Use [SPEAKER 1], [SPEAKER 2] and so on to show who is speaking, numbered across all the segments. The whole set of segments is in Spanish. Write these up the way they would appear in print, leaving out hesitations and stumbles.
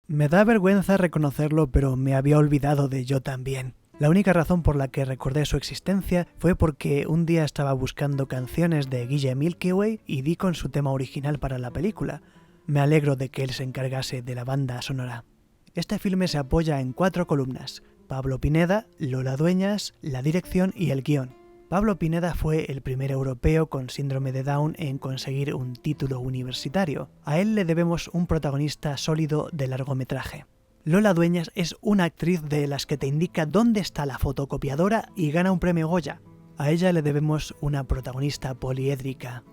[SPEAKER 1] Me da vergüenza reconocerlo, pero me había olvidado de Yo también. La única razón por la que recordé su existencia fue porque un día estaba buscando canciones de Guille Milky Way y di con su tema original para la película. Me alegro de que él se encargase de la banda sonora. Este filme se apoya en 4 columnas: Pablo Pineda, Lola Dueñas, la dirección y el guión. Pablo Pineda fue el primer europeo con síndrome de Down en conseguir un título universitario. A él le debemos un protagonista sólido de largometraje. Lola Dueñas es una actriz de las que te indica dónde está la fotocopiadora y gana un premio Goya. A ella le debemos una protagonista poliédrica.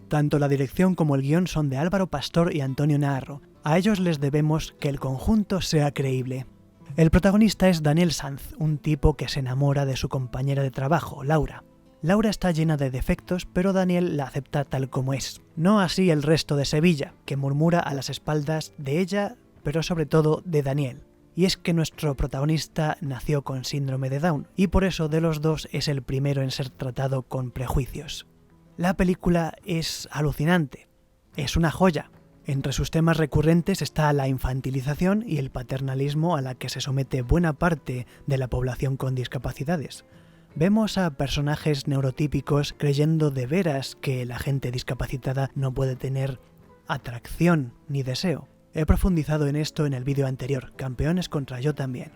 [SPEAKER 1] Tanto la dirección como el guión son de Álvaro Pastor y Antonio Naharro. A ellos les debemos que el conjunto sea creíble. El protagonista es Daniel Sanz, un tipo que se enamora de su compañera de trabajo, Laura. Laura está llena de defectos, pero Daniel la acepta tal como es. No así el resto de Sevilla, que murmura a las espaldas de ella, pero sobre todo de Daniel. Y es que nuestro protagonista nació con síndrome de Down, y por eso de los dos es el primero en ser tratado con prejuicios. La película es alucinante, es una joya. Entre sus temas recurrentes está la infantilización y el paternalismo a la que se somete buena parte de la población con discapacidades. Vemos a personajes neurotípicos creyendo de veras que la gente discapacitada no puede tener atracción ni deseo. He profundizado en esto en el vídeo anterior, Campeones contra Yo también.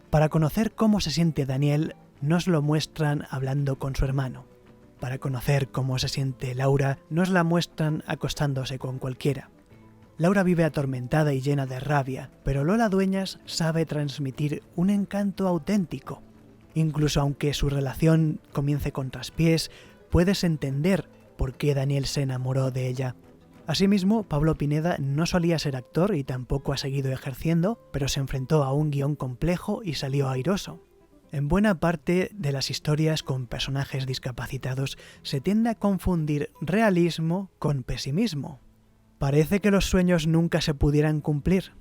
[SPEAKER 1] Para conocer cómo se siente Daniel, nos lo muestran hablando con su hermano. Para conocer cómo se siente Laura, nos la muestran acostándose con cualquiera. Laura vive atormentada y llena de rabia, pero Lola Dueñas sabe transmitir un encanto auténtico. Incluso aunque su relación comience con traspiés, puedes entender por qué Daniel se enamoró de ella. Asimismo, Pablo Pineda no solía ser actor y tampoco ha seguido ejerciendo, pero se enfrentó a un guión complejo y salió airoso. En buena parte de las historias con personajes discapacitados se tiende a confundir realismo con pesimismo. Parece que los sueños nunca se pudieran cumplir.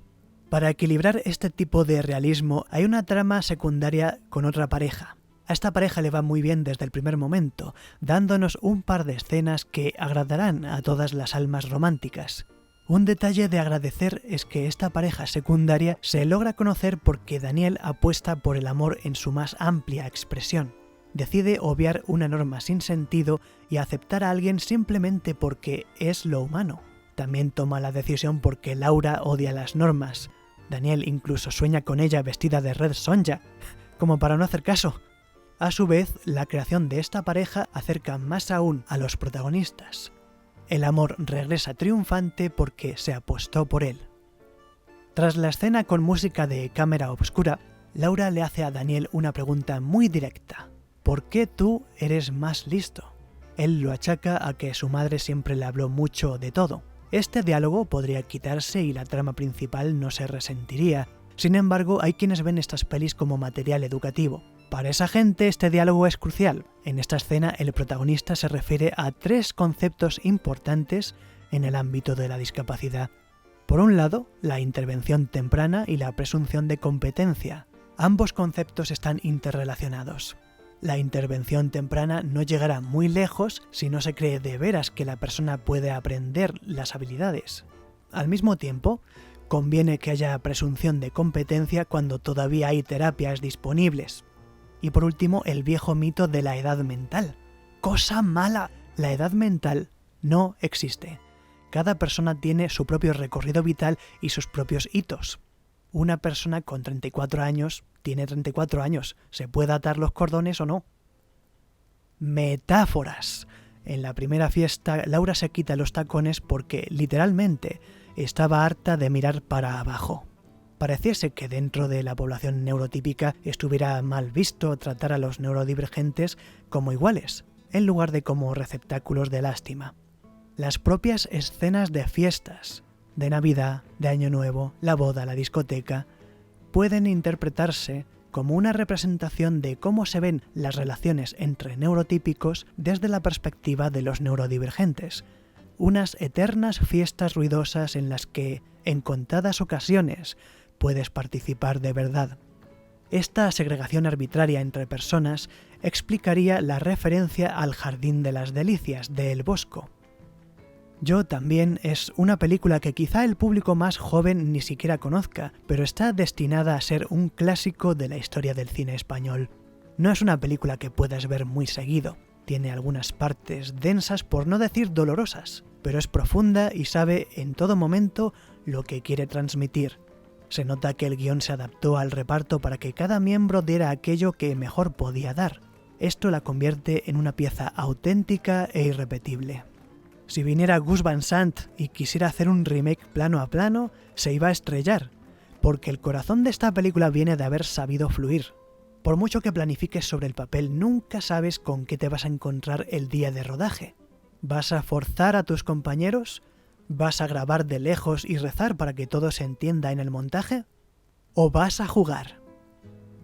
[SPEAKER 1] Para equilibrar este tipo de realismo hay una trama secundaria con otra pareja. A esta pareja le va muy bien desde el primer momento, dándonos un par de escenas que agradarán a todas las almas románticas. Un detalle de agradecer es que esta pareja secundaria se logra conocer porque Daniel apuesta por el amor en su más amplia expresión. Decide obviar una norma sin sentido y aceptar a alguien simplemente porque es lo humano. También toma la decisión porque Laura odia las normas. Daniel incluso sueña con ella vestida de Red Sonja, como para no hacer caso. A su vez, la creación de esta pareja acerca más aún a los protagonistas. El amor regresa triunfante porque se apostó por él. Tras la escena con música de cámara obscura, Laura le hace a Daniel una pregunta muy directa. ¿Por qué tú eres más listo? Él lo achaca a que su madre siempre le habló mucho de todo. Este diálogo podría quitarse y la trama principal no se resentiría. Sin embargo, hay quienes ven estas pelis como material educativo. Para esa gente este diálogo es crucial. En esta escena el protagonista se refiere a 3 conceptos importantes en el ámbito de la discapacidad. Por un lado, la intervención temprana y la presunción de competencia. Ambos conceptos están interrelacionados. La intervención temprana no llegará muy lejos si no se cree de veras que la persona puede aprender las habilidades. Al mismo tiempo, conviene que haya presunción de competencia cuando todavía hay terapias disponibles. Y por último, el viejo mito de la edad mental. ¡Cosa mala! La edad mental no existe. Cada persona tiene su propio recorrido vital y sus propios hitos. Una persona con 34 años tiene 34 años. ¿Se puede atar los cordones o no? Metáforas. En la primera fiesta, Laura se quita los tacones porque, literalmente, estaba harta de mirar para abajo. Pareciese que dentro de la población neurotípica estuviera mal visto tratar a los neurodivergentes como iguales, en lugar de como receptáculos de lástima. Las propias escenas de fiestas, de Navidad, de Año Nuevo, la boda, la discoteca, pueden interpretarse como una representación de cómo se ven las relaciones entre neurotípicos desde la perspectiva de los neurodivergentes. Unas eternas fiestas ruidosas en las que, en contadas ocasiones, puedes participar de verdad. Esta segregación arbitraria entre personas explicaría la referencia al Jardín de las Delicias de El Bosco. Yo también es una película que quizá el público más joven ni siquiera conozca, pero está destinada a ser un clásico de la historia del cine español. No es una película que puedas ver muy seguido, tiene algunas partes densas por no decir dolorosas, pero es profunda y sabe en todo momento lo que quiere transmitir. Se nota que el guión se adaptó al reparto para que cada miembro diera aquello que mejor podía dar. Esto la convierte en una pieza auténtica e irrepetible. Si viniera Gus Van Sant y quisiera hacer un remake plano a plano, se iba a estrellar, porque el corazón de esta película viene de haber sabido fluir. Por mucho que planifiques sobre el papel, nunca sabes con qué te vas a encontrar el día de rodaje. ¿Vas a forzar a tus compañeros? ¿Vas a grabar de lejos y rezar para que todo se entienda en el montaje? ¿O vas a jugar?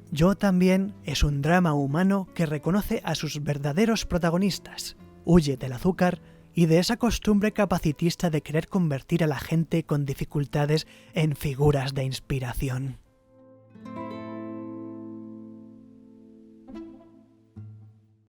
[SPEAKER 1] Yo también es un drama humano que reconoce a sus verdaderos protagonistas, huye del azúcar y de esa costumbre capacitista de querer convertir a la gente con dificultades en figuras de inspiración.